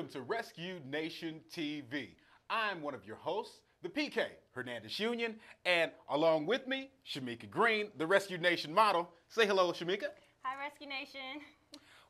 Welcome to Rescue Nation TV. I'm one of your hosts, the PK, Hernandes Union, and along with me, Shameka Greene, the Rescue Nation model. Say hello, Shameka. Hi, Rescue Nation.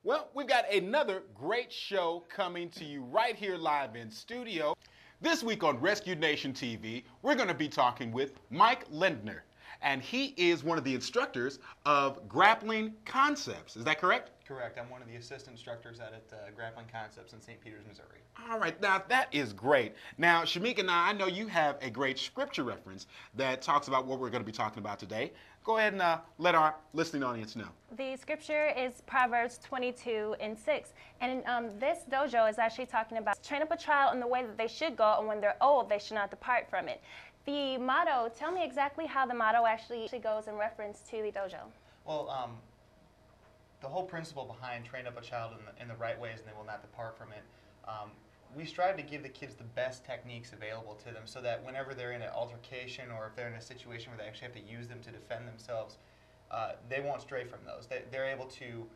Well, we've got another great show coming to you right here live in studio. This week on Rescue Nation TV, we're going to be talking with Mike Lindner, and he is one of the instructors of Grappling Concepts. Is that correct? Correct. I'm one of the assistant instructors at Grappling Concepts in St. Peters, Missouri. All right, now that is great. Now, Shameka, now I know you have a great scripture reference that talks about what we're going to be talking about today. Go ahead and let our listening audience know. The scripture is Proverbs 22:6. And this dojo is actually talking about train up a child in the way that they should go, and when they're old, they should not depart from it. The motto, tell me exactly how the motto actually goes in reference to the dojo. Well, the whole principle behind train up a child in the right ways and they will not depart from it, we strive to give the kids the best techniques available to them so that whenever they're in an altercation or if they're in a situation where they actually have to use them to defend themselves, they won't stray from those. They're able to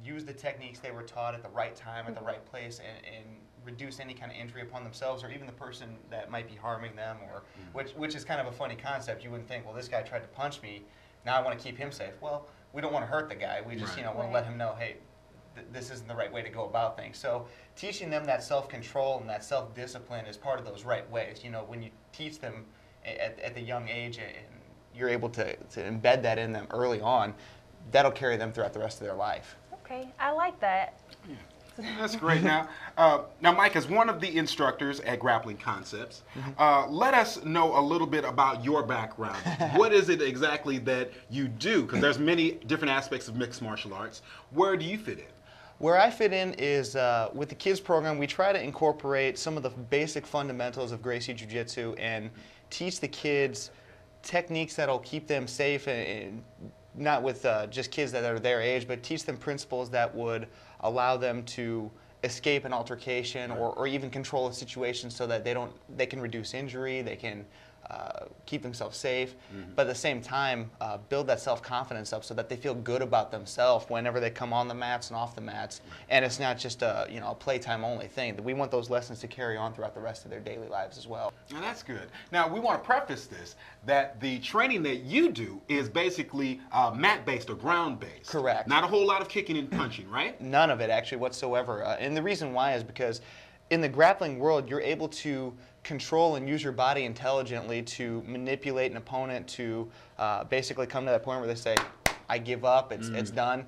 use the techniques they were taught at the right time, at the right place, and reduce any kind of injury upon themselves or even the person that might be harming them, or which is kind of a funny concept. You wouldn't think, well, this guy tried to punch me, now I want to keep him safe. Well, we don't want to hurt the guy. We just want to let him know, hey, this isn't the right way to go about things. So teaching them that self-control and that self-discipline is part of those right ways. You know, when you teach them at the young age and you're able to embed that in them early on, that'll carry them throughout the rest of their life. Okay, I like that. Yeah. That's great. Now, Mike, as one of the instructors at Grappling Concepts, let us know a little bit about your background. What is it exactly that you do? Because there's many different aspects of mixed martial arts. Where do you fit in? Where I fit in is with the kids program, we try to incorporate some of the basic fundamentals of Gracie Jiu Jitsu and teach the kids techniques that'll keep them safe, and not with just kids that are their age, but teach them principles that would allow them to escape an altercation or even control a situation so that they can reduce injury, they can keep themselves safe, but at the same time build that self-confidence up so that they feel good about themselves whenever they come on the mats and off the mats, and it's not just a playtime only thing. We want those lessons to carry on throughout the rest of their daily lives as well. Now that's good. Now we want to preface this that the training that you do is basically mat-based or ground-based. Correct. Not a whole lot of kicking and punching, right? None of it actually whatsoever, and the reason why is because in the grappling world you're able to control and use your body intelligently to manipulate an opponent to basically come to that point where they say, I give up, it's done,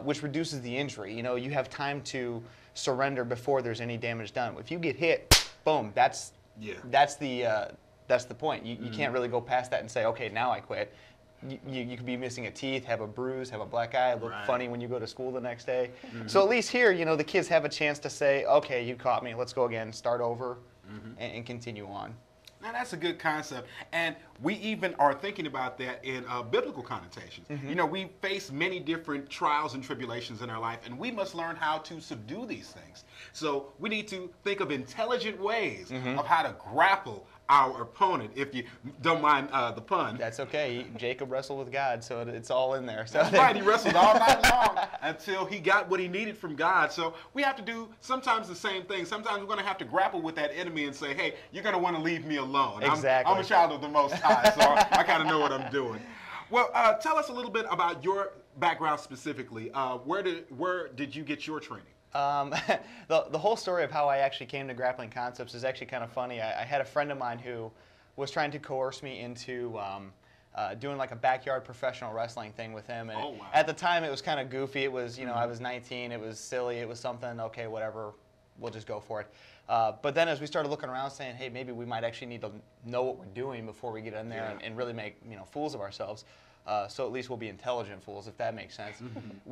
which reduces the injury. You know, you have time to surrender before there's any damage done. If you get hit, boom, that's the point. You can't really go past that and say, okay, now I quit. You could be missing a teeth, have a bruise, have a black eye, look funny when you go to school the next day. So at least here, the kids have a chance to say, okay, you caught me, let's go again, start over, and continue on. Now that's a good concept, and we even are thinking about that in biblical connotations. You know, we face many different trials and tribulations in our life, and we must learn how to subdue these things. So we need to think of intelligent ways of how to grapple our opponent, if you don't mind the pun. That's okay. Jacob wrestled with God, so it's all in there. So that's right. He wrestled all night long until he got what he needed from God. So we have to do sometimes the same thing. Sometimes we're going to have to grapple with that enemy and say, hey, you're going to want to leave me alone. Exactly. I'm a child of the Most High, so I kind of know what I'm doing. Well, tell us a little bit about your background specifically. Where did you get your training? The whole story of how I actually came to Grappling Concepts is actually kind of funny. I had a friend of mine who was trying to coerce me into doing like a backyard professional wrestling thing with him. And at the time it was kind of goofy. It was, I was 19, it was silly, it was something, okay, whatever, we'll just go for it. But then as we started looking around saying, hey, maybe we might actually need to know what we're doing before we get in there and really make fools of ourselves. So at least we'll be intelligent fools, if that makes sense.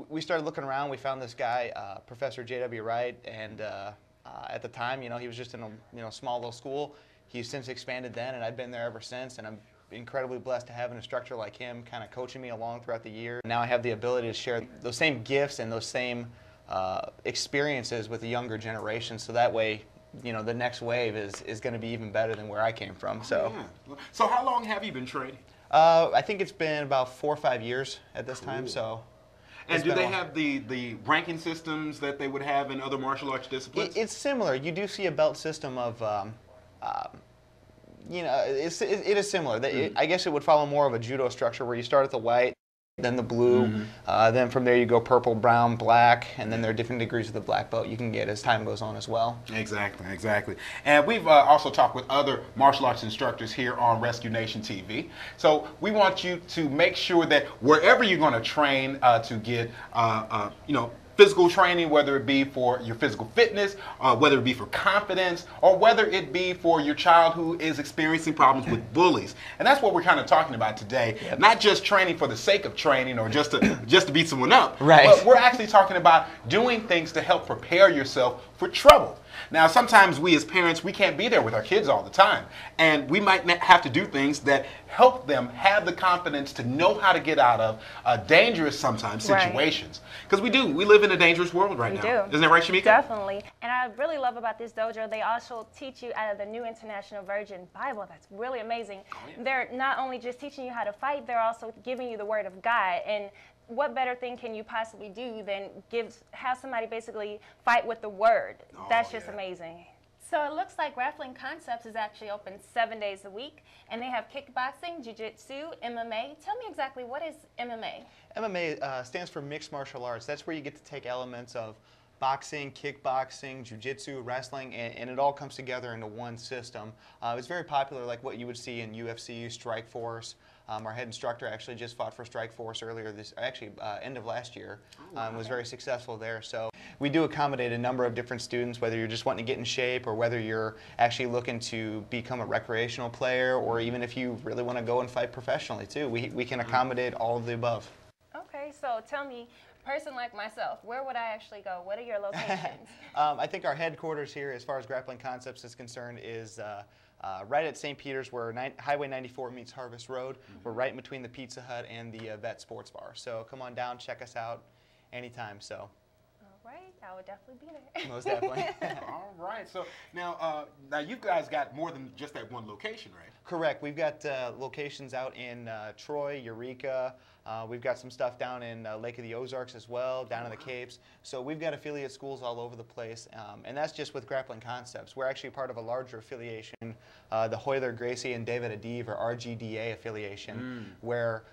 We started looking around. We found this guy, Professor J.W. Wright, and at the time, he was just in a small little school. He's since expanded then, and I've been there ever since. And I'm incredibly blessed to have an instructor like him, kind of coaching me along throughout the year. Now I have the ability to share those same gifts and those same experiences with the younger generation. So that way, the next wave is going to be even better than where I came from. So, So how long have you been training? I think it's been about 4 or 5 years at this time. So, And do they have the ranking systems that they would have in other martial arts disciplines? It's similar. You do see a belt system of, you know, it is similar. I guess it would follow more of a judo structure where you start at the white, then the blue, then from there you go purple, brown, black, and then there are different degrees of the black belt you can get as time goes on as well. Exactly, exactly. And we've also talked with other martial arts instructors here on Rescue Nation TV. So we want you to make sure that wherever you're going to train to get, you know, physical training, whether it be for your physical fitness, whether it be for confidence, or whether it be for your child who is experiencing problems with bullies. And that's what we're kind of talking about today. Yep. Not just training for the sake of training or just to beat someone up. Right. But we're actually talking about doing things to help prepare yourself for trouble. Now, sometimes we as parents, we can't be there with our kids all the time. And we might have to do things that help them have the confidence to know how to get out of dangerous, sometimes, situations. Because we do. We live in a dangerous world right now. We do. Isn't that right, Shameka? Definitely. And I really love about this dojo, they also teach you out of the New International Version Bible. That's really amazing. Oh, yeah. They're not only just teaching you how to fight, they're also giving you the Word of God. And what better thing can you possibly do than have somebody basically fight with the Word? Oh, that's just amazing. So it looks like Grappling Concepts is actually open 7 days a week, and they have kickboxing, Jiu Jitsu, MMA. Tell me exactly, what is MMA? MMA stands for mixed martial arts. That's where you get to take elements of boxing, kickboxing, Jiu Jitsu, wrestling, and it all comes together into one system. It's very popular, like what you would see in UFC, Strikeforce. Our head instructor actually just fought for Strikeforce earlier end of last year. Was very successful there. So we do accommodate a number of different students, whether you're just wanting to get in shape or whether you're actually looking to become a recreational player, or even if you really want to go and fight professionally too. We can accommodate all of the above. Okay, so tell me, person like myself, where would I actually go? What are your locations? I think our headquarters here, as far as Grappling Concepts is concerned, is right at St. Peter's, where Highway 94 meets Harvest Road. We're right in between the Pizza Hut and the Vet Sports Bar. So come on down, check us out anytime. So. All right, I would definitely be there. Most definitely. All right. So now you guys got more than just that one location, right? Correct. We've got locations out in Troy, Eureka. We've got some stuff down in Lake of the Ozarks as well, down in the Capes. So we've got affiliate schools all over the place, and that's just with Grappling Concepts. We're actually part of a larger affiliation, the Hoyler, Gracie, and David Adiv, or RGDA affiliation, where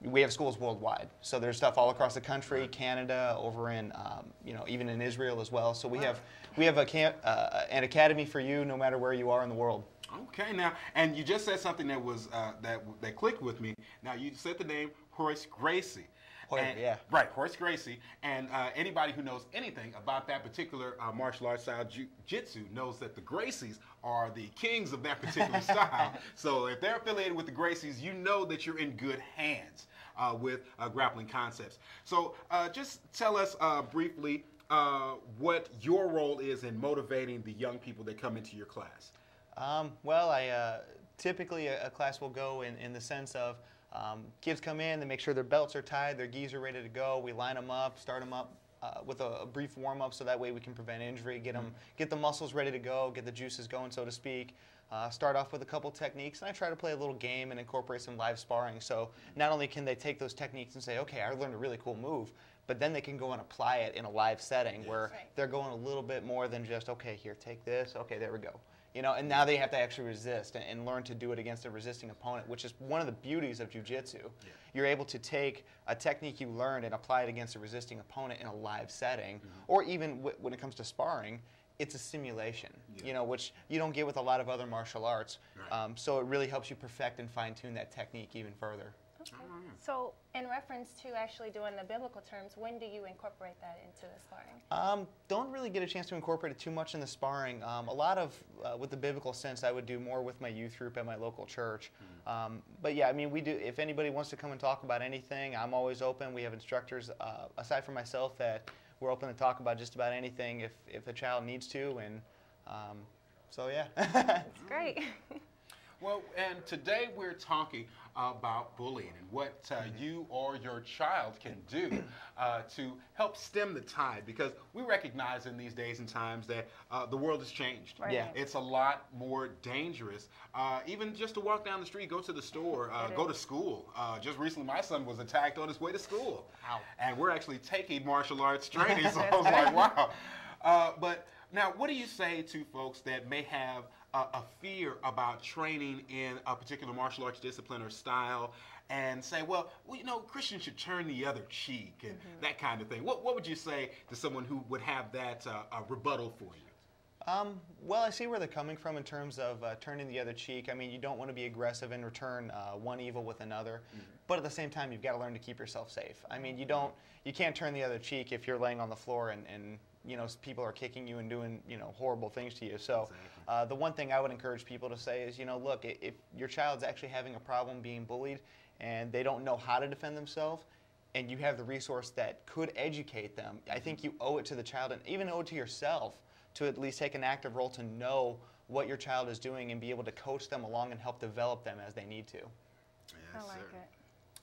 we have schools worldwide. So there's stuff all across the country, Canada, over in, you know, even in Israel as well. So we have an academy for you no matter where you are in the world. Okay, now, and you just said something that was that clicked with me. Now, you said the name Horace Gracie. Yeah. Right, Horace Gracie. And anybody who knows anything about that particular martial arts style, Jiu-Jitsu, knows that the Gracies are the kings of that particular style. So if they're affiliated with the Gracies, you know that you're in good hands with Grappling Concepts. So just tell us briefly what your role is in motivating the young people that come into your class. Well, typically a class will go in the sense of kids come in, they make sure their belts are tied, their gis are ready to go. We line them up, start them up with a brief warm-up, so that way we can prevent injury, get the muscles ready to go, get the juices going, so to speak. Start off with a couple techniques, and I try to play a little game and incorporate some live sparring. So not only can they take those techniques and say, okay, I learned a really cool move, but then they can go and apply it in a live setting where they're going a little bit more than just, okay, here, take this, okay, there we go. You know, and now they have to actually resist and learn to do it against a resisting opponent, which is one of the beauties of jiu-jitsu. Yeah. You're able to take a technique you learned and apply it against a resisting opponent in a live setting, or even when it comes to sparring, it's a simulation, you know, which you don't get with a lot of other martial arts. Right. So it really helps you perfect and fine-tune that technique even further. Okay. So in reference to actually doing the biblical terms, when do you incorporate that into the sparring? Don't really get a chance to incorporate it too much in the sparring. A lot of, with the biblical sense, I would do more with my youth group at my local church. But yeah, I mean, we do, if anybody wants to come and talk about anything, I'm always open. We have instructors, aside from myself, that we're open to talk about just about anything if a child needs to. And so yeah. That's great. Well, and today we're talking about bullying and what you or your child can do to help stem the tide, because we recognize in these days and times that the world has changed. Right. Yeah. It's a lot more dangerous. Even just to walk down the street, go to the store, go to school. Just recently, my son was attacked on his way to school. Ow. And we're actually taking martial arts training, so I was like, wow. But now, what do you say to folks that may have a fear about training in a particular martial arts discipline or style, and say, well, you know, Christians should turn the other cheek and that kind of thing? What would you say to someone who would have that rebuttal for you? Well, I see where they're coming from in terms of turning the other cheek. I mean, you don't want to be aggressive and return one evil with another, but at the same time, you've got to learn to keep yourself safe. I mean, you can't turn the other cheek if you're laying on the floor and you know, people are kicking you and doing, you know, horrible things to you. So the one thing I would encourage people to say is, you know, look, if your child's actually having a problem being bullied and they don't know how to defend themselves, and you have the resource that could educate them, I think you owe it to the child and even owe it to yourself to at least take an active role to know what your child is doing and be able to coach them along and help develop them as they need to. Yes, I like sir. it.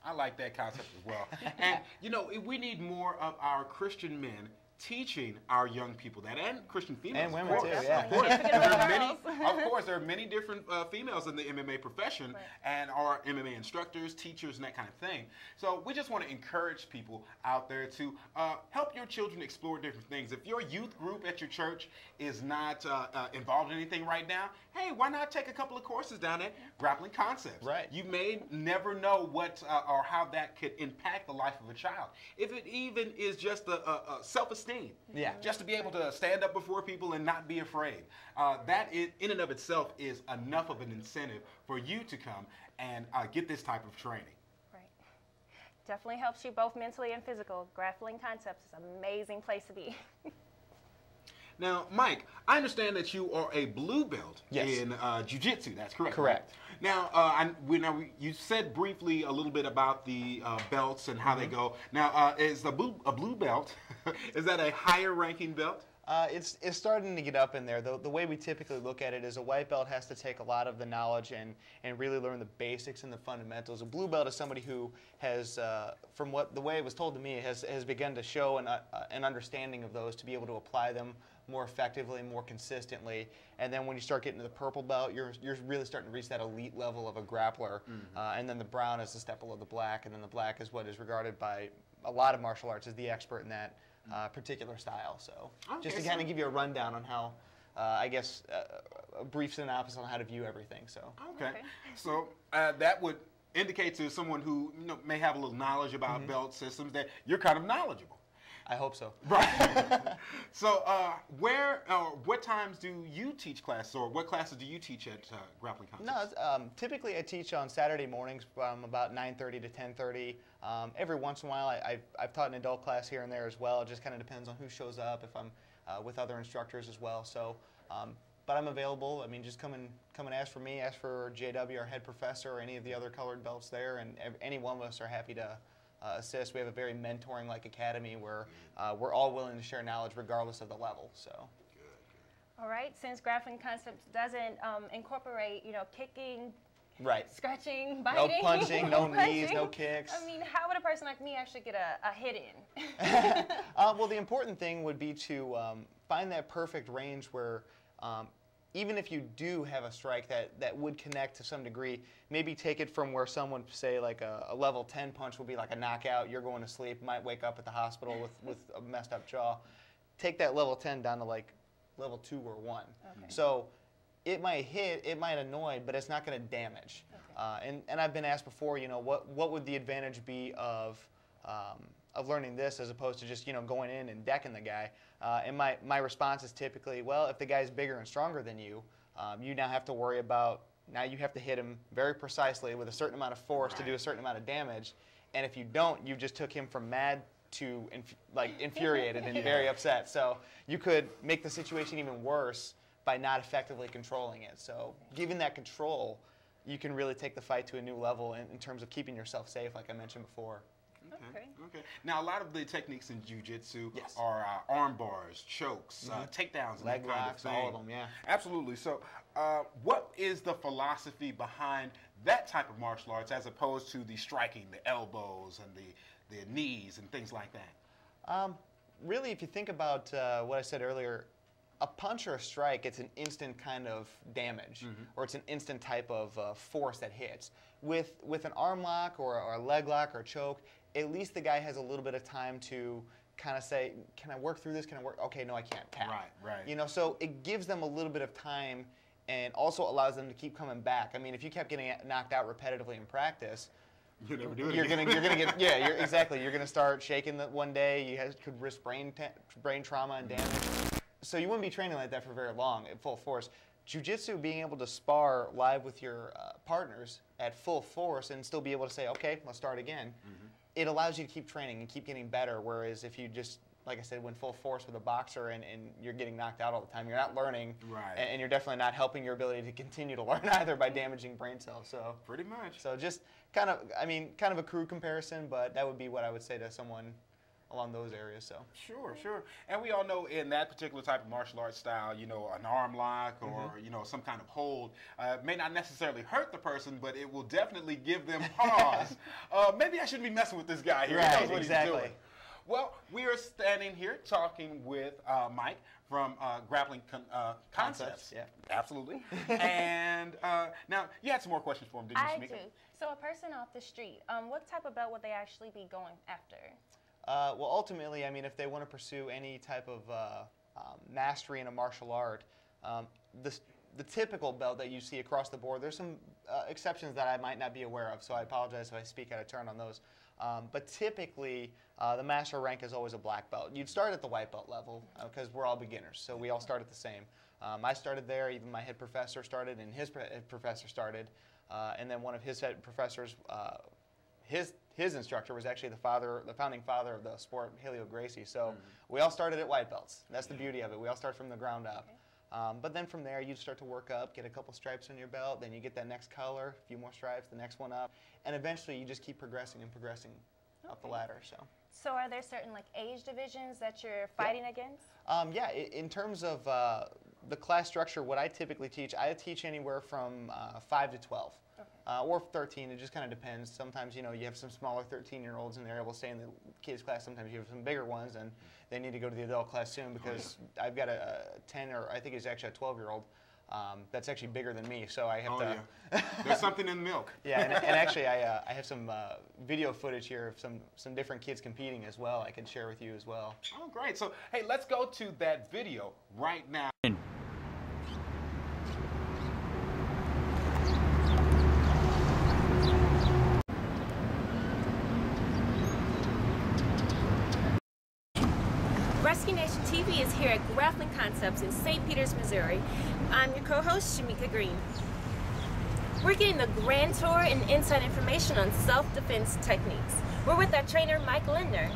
I like that concept as well. And, you know, we need more of our Christian men teaching our young people that, and Christian females, And women of course. too, yeah. Of course. Can't forget There about are many, girls. of course, there are many different females in the MMA profession, Right. and are MMA instructors, teachers, and that kind of thing. So we just want to encourage people out there to help your children explore different things. If your youth group at your church is not involved in anything right now, hey, why not take a couple of courses down at Grappling Concepts? Right. You may never know what or how that could impact the life of a child. If it even is just a self-esteem, Yeah. just to be able to stand up before people and not be afraid, that in and of itself is enough of an incentive for you to come and get this type of training. Right. Definitely helps you both mentally and physical. Grappling Concepts is an amazing place to be. Now, Mike, I understand that you are a blue belt Yes. in Jiu Jitsu. That's correct. Correct. Right? Now, you said briefly a little bit about the belts and how they go. Now, is a blue belt, is that a higher ranking belt? It's starting to get up in there. The way we typically look at it is a white belt has to take a lot of the knowledge and really learn the basics and the fundamentals. A blue belt is somebody who has, from the way it was told to me, has begun to show an understanding of those to be able to apply them more effectively, more consistently. And then when you start getting to the purple belt, you're really starting to reach that elite level of a grappler. And then the brown is the step below the black, and then the black is what is regarded by a lot of martial arts as the expert in that particular style. So just to kind of give you a rundown on how, I guess, a brief synopsis on how to view everything. So Okay. So that would indicate to someone who may have a little knowledge about belt systems that you're kind of knowledgeable. I hope so. Right. So what times do you teach classes, or what classes do you teach at Grappling Concepts? No, typically I teach on Saturday mornings from about 9:30 to 10:30. Every once in a while I've taught an adult class here and there as well. It just kind of depends on who shows up, if I'm with other instructors as well. So, but I'm available. I mean, just come and ask for me, ask for JW, our head professor, or any of the other colored belts there, and any one of us are happy to assist. We have a very mentoring-like academy where we're all willing to share knowledge regardless of the level. So. All right. Since Grappling Concepts doesn't incorporate, kicking, Right. scratching, No biting, punching, no knees, no kicks. I mean, how would a person like me actually get a hit in? Well, the important thing would be to find that perfect range where even if you do have a strike that would connect to some degree, maybe take it from where someone, say, like a level 10 punch would be like a knockout, you're going to sleep, might wake up at the hospital with a messed up jaw. Take that level 10 down to like level 2 or 1. Okay. So it might hit, it might annoy, but it's not going to damage. Okay. And I've been asked before, what would the advantage be of learning this as opposed to just going in and decking the guy? And my response is typically, well, if the guy's bigger and stronger than you, you now have to worry about, now you have to hit him very precisely with a certain amount of force to do a certain amount of damage. And if you don't, you just took him from mad to infuriated and very upset. So you could make the situation even worse by not effectively controlling it. So given that control, you can really take the fight to a new level in terms of keeping yourself safe, like I mentioned before. Okay. Now, a lot of the techniques in Jiu Jitsu Yes. are arm bars, chokes, takedowns, and Leg that kind locks, of thing. all of them, yeah. Absolutely. So, what is the philosophy behind that type of martial arts as opposed to the striking, the elbows, and the knees, and things like that? Really, if you think about what I said earlier, a punch or a strike, it's an instant kind of damage, or it's an instant type of force that hits. With an arm lock or a leg lock or a choke, at least the guy has a little bit of time to kind of say, can I work through this? Can I work? Okay, no, I can't. Tap. Right. You know, so it gives them a little bit of time and also allows them to keep coming back. I mean, if you kept getting knocked out repetitively in practice, You never do it you're again. gonna get exactly. You're gonna start shaking that one day. You could risk brain trauma and damage. So you wouldn't be training like that for very long at full force. Jiu-Jitsu, being able to spar live with your partners at full force and still be able to say, okay, let's start again. It allows you to keep training and keep getting better. Whereas if you just, like I said, went full force with a boxer and you're getting knocked out all the time, you're not learning, Right. and you're definitely not helping your ability to continue to learn either by damaging brain cells. So Pretty much. so just kind of a crude comparison, but that would be what I would say to someone along those areas. So Sure. And we all know in that particular type of martial arts style, you know, an arm lock or, you know, some kind of hold may not necessarily hurt the person, but it will definitely give them pause. Maybe I shouldn't be messing with this guy here. He Right, knows what exactly. he's doing. Well, we are standing here talking with Mike from Grappling Concepts. Yeah. Absolutely. And now, you had some more questions for him, didn't you, I Shameka? do. So a person off the street, what type of belt would they actually be going after? Well, ultimately, I mean, if they want to pursue any type of mastery in a martial art, the typical belt that you see across the board, there's some exceptions that I might not be aware of, so I apologize if I speak out of turn on those. But typically, the master rank is always a black belt. You'd start at the white belt level because we're all beginners, so we all start at the same. I started there, even my head professor started, and his head professor started, and then one of his head professors, his instructor was actually the founding father of the sport, Helio Gracie. So we all started at white belts. That's the beauty of it. We all start from the ground up. But then from there, you start to work up, get a couple stripes on your belt, then you get that next color, a few more stripes, the next one up, and eventually you just keep progressing and progressing up the ladder. So are there certain like age divisions that you're fighting against? Yeah, in terms of the class structure, what I typically teach, I teach anywhere from 5 to 12. Or 13, it just kind of depends. Sometimes, you know, you have some smaller 13-year-olds and they're able to stay in the kids class. Sometimes you have some bigger ones and they need to go to the adult class soon because I've got a 10 or I think it's actually a 12-year-old that's actually bigger than me. So I have to... Yeah. There's something in the milk. Yeah, and actually I have some video footage here of some different kids competing as well I can share with you as well. Oh, great. So, hey, let's go to that video right now. Rescue Nation TV is here at Grappling Concepts in St. Peters, Missouri. I'm your co-host, Shameka Greene. We're getting the grand tour and inside information on self-defense techniques. We're with our trainer, Mike Lindner.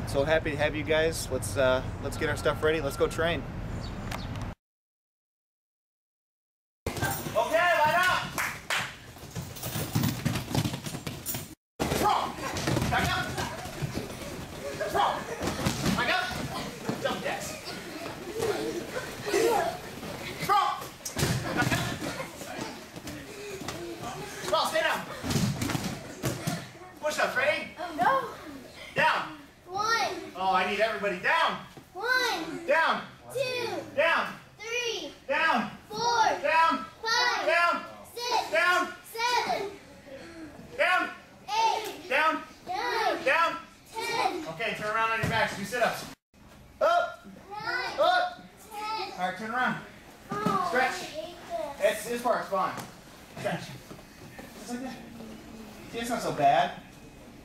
So happy to have you guys. Let's get our stuff ready. Let's go train. Okay, line up! Roll! Back up! Roll! Back up! Jump jacks. Roll! Back up! Roll, stay down. Push up, ready? No. Down. 1, Oh, I need everybody down. 1, Down. 2, Down. 3, Down. 4, Down. 5, Down. 6, Down. 7, Down. 8, Down. 9, Down. 10, Okay, turn around on your backs. Do sit-ups. Up. 9, Up. 10. All right, turn around. Oh, Stretch. I hate this. This part's fun. Stretch. Just like that. See, it's not so bad.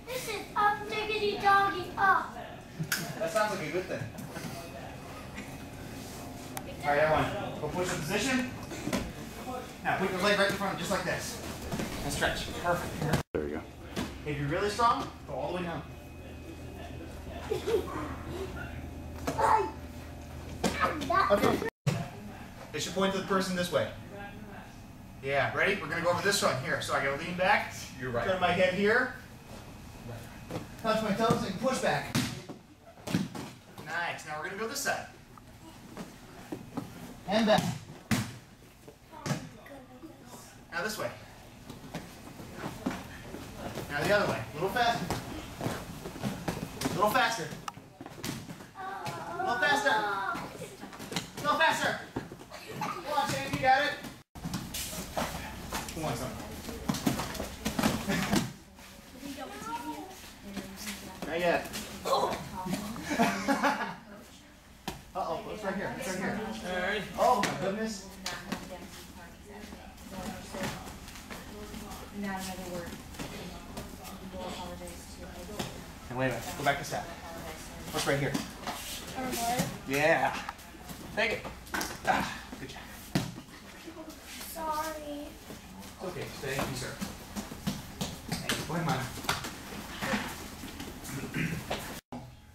This is up diggity doggy up. That sounds like a good thing. All right, everyone. Go push the position. Now, put your leg right in front, just like this. And stretch. Perfect. There you go. If you're really strong, go all the way down. Okay. It should point to the person this way. Yeah, ready? We're going to go over this one here. So I got to lean back. You're right. Turn my head here. Touch my toes and push back. Nice. Now we're going to go this side. And back. Now this way. Now the other way. A little faster. A little faster. A little faster. A little faster. Come on, Shane, you got it. Come on, son. Not yet. Uh-oh, it's right here. It's right here. Alright. Oh my goodness. Not another word. And wait a minute. Go back to step. What's right here? Yeah. Take it. Ah, good job. Sorry. It's okay. Thank you, sir. Thank you. Go ahead, Mike.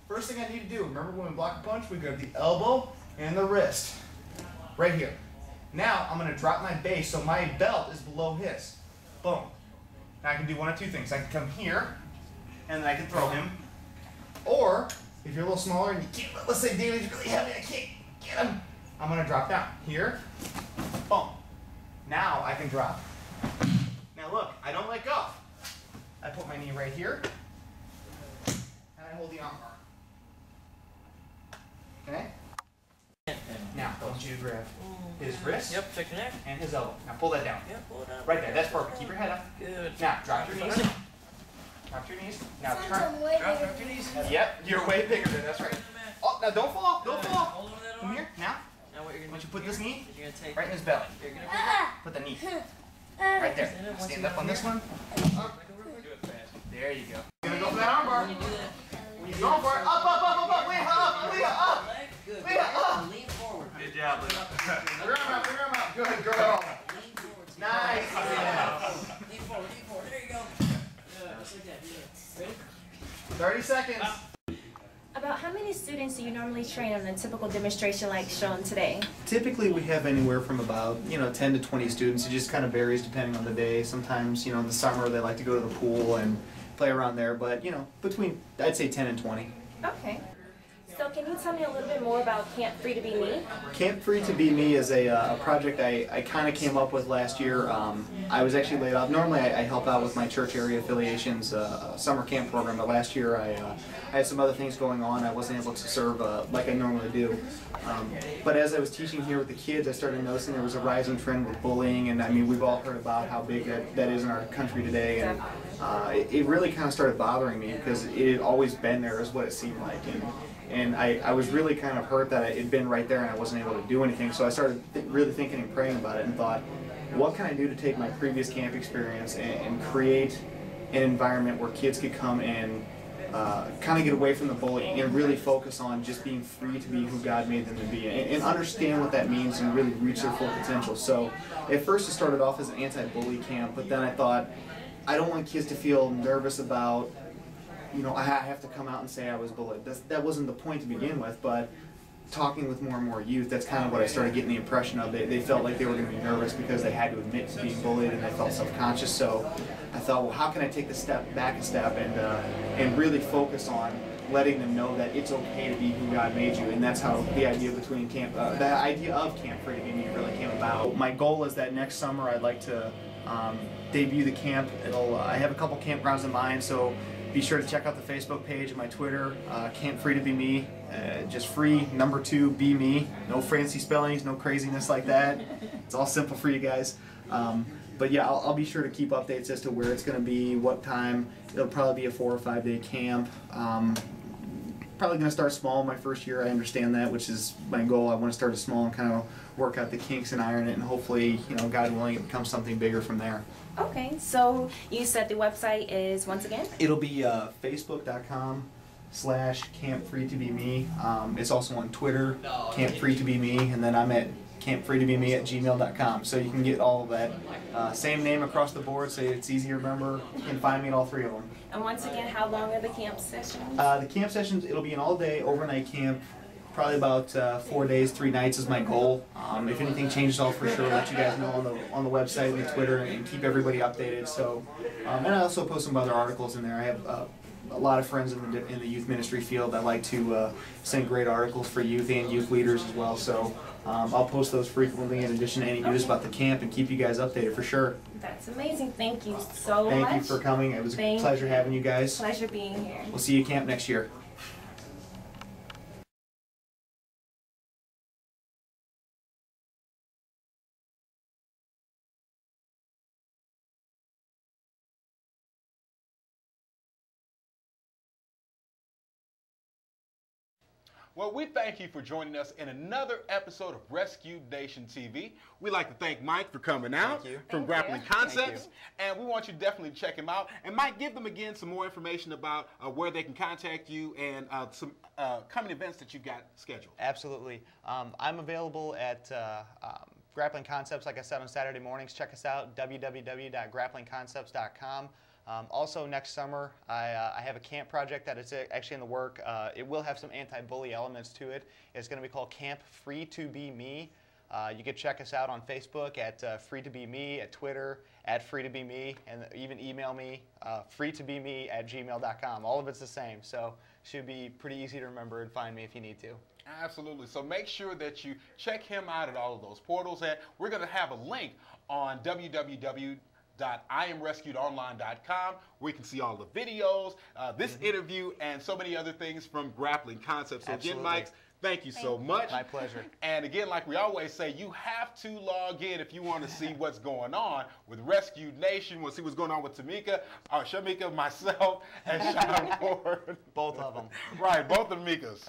First thing I need to do, remember when we block a punch, we grab the elbow and the wrist. Right here. Now, I'm going to drop my base so my belt is below his. Boom. Now I can do one of two things. I can come here, and then I can throw him. Or, if you're a little smaller and you can't, let's say David's really heavy, I can't get him. I'm going to drop down. Here. Boom. Now I can drop. Now look, I don't let go. I put my knee right here, and I hold the arm bar. Okay? Now, I want you to grab his wrist check the neck. and his elbow. Now pull that down. Pull it up. Right there, that's perfect. Keep your head up. Good. Now, drop your knees. Drop your knees. Now turn. Drop your knees. Yep, you're way bigger than that's right. Oh, now don't fall. Don't fall. Hold on to that Come arm. here. Now, Now what you're gonna once you do put here this knee is you're gonna take right in his belly. You're gonna Put the knee right there. Stand up on this one. Up. do it fast. There you go. You're gonna go for that arm bar. When you do that, When you're going for it, up. Leah, up. Leah, up. leg, good. Leah, up. Lean forward. Good job, Leah. Bring your arm out. Bring your arm out. Good girl. Lean forward. Nice. Yeah. Lean forward. Lean forward. There you go. Good. Just like that. Good. Ready? 30 seconds. About how many students do you normally train on a typical demonstration like shown today? Typically we have anywhere from about 10 to 20 students. It just kind of varies depending on the day. Sometimes in the summer they like to go to the pool and play around there, but between I'd say 10 and 20. Okay. So can you tell me a little bit more about Camp Free to Be Me? Camp Free to Be Me is a project I kind of came up with last year. I was actually laid off. Normally I help out with my church area affiliations summer camp program, but last year I had some other things going on. I wasn't able to serve like I normally do. But as I was teaching here with the kids, I started noticing there was a rising trend with bullying, and I mean we've all heard about how big that is in our country today, and it really kind of started bothering me because it had always been there is what it seemed like. And I was really kind of hurt that it had been right there and I wasn't able to do anything. So I started really thinking and praying about it and thought, what can I do to take my previous camp experience and create an environment where kids could come and kind of get away from the bullying and really focus on just being free to be who God made them to be and understand what that means and really reach their full potential. So at first it started off as an anti-bully camp, but then I thought, I don't want kids to feel nervous about I have to come out and say I was bullied. That wasn't the point to begin with, but talking with more and more youth, that's kind of what I started getting the impression of. They felt like they were going to be nervous because they had to admit to being bullied and they felt self-conscious. So I thought, well, how can I take the step back a step and really focus on letting them know that it's okay to be who God made you, and that's how the idea of Camp Free to Be Me really came about. My goal is that next summer I'd like to debut the camp. I have a couple campgrounds in mind, so be sure to check out the Facebook page and my Twitter, Camp Free to Be Me. Just free, number 2, be me. No fancy spellings, no craziness like that. It's all simple for you guys. But yeah, I'll be sure to keep updates as to where it's going to be, what time. It'll probably be a 4 or 5 day camp. Probably going to start small my first year. I understand that, which is my goal. I want to start it small and kind of work out the kinks and iron it, and hopefully, God willing, it becomes something bigger from there. Okay, so you said the website is, once again? It'll be facebook.com/campfreetobeme. It's also on Twitter, campfreetobeme, and then I'm at campfreetobeme@gmail.com. So you can get all of that. Same name across the board, so it's easy to remember. You can find me at all 3 of them. And once again, how long are the camp sessions? The camp sessions, it'll be an all-day overnight camp. Probably about 4 days, 3 nights is my goal. If anything changes, I'll for sure let you guys know on the website and the Twitter and keep everybody updated. So, and I also post some other articles in there. I have a lot of friends in the youth ministry field that like to send great articles for youth and youth leaders as well. So I'll post those frequently in addition to any news about the camp and keep you guys updated for sure. That's amazing. Thank you so much. Thank you for coming. It was a pleasure having you guys. Pleasure being here. We'll see you at camp next year. Well, we thank you for joining us in another episode of Rescue Nation TV. We'd like to thank Mike for coming out from Grappling Concepts. And we want you to definitely check him out. And Mike, give them again some more information about where they can contact you and some coming events that you've got scheduled. Absolutely. I'm available at Grappling Concepts, like I said, on Saturday mornings. Check us out, www.grapplingconcepts.com. Also, next summer, I have a camp project that is actually in the work. It will have some anti-bully elements to it. It's going to be called Camp Free to Be Me. You can check us out on Facebook at Free to Be Me, at Twitter at Free to Be Me, and even email me, freetobeme@gmail.com. All of it's the same, so should be pretty easy to remember and find me if you need to. Absolutely. So make sure that you check him out at all of those portals. And we're going to have a link on www.IamRescuedOnline.com where you can see all the videos, this interview, and so many other things from Grappling Concepts. So again, Mike, thank you so much. My pleasure. And again, like we always say, you have to log in if you want to see what's going on with Rescue Nation, want to see what's going on with Shameka, myself, and Sean Ward. Both of them. Right, both of Mikas.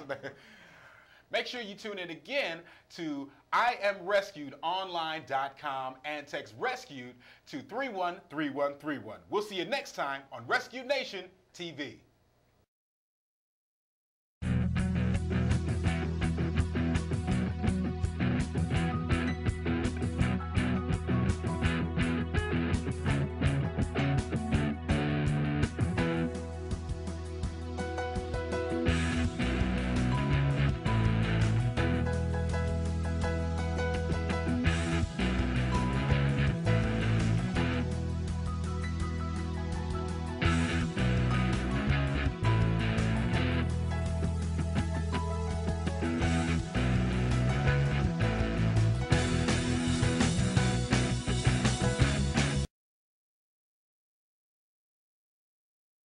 Make sure you tune in again to IamRescuedOnline.com and text RESCUED to 313131. We'll see you next time on Rescue Nation TV.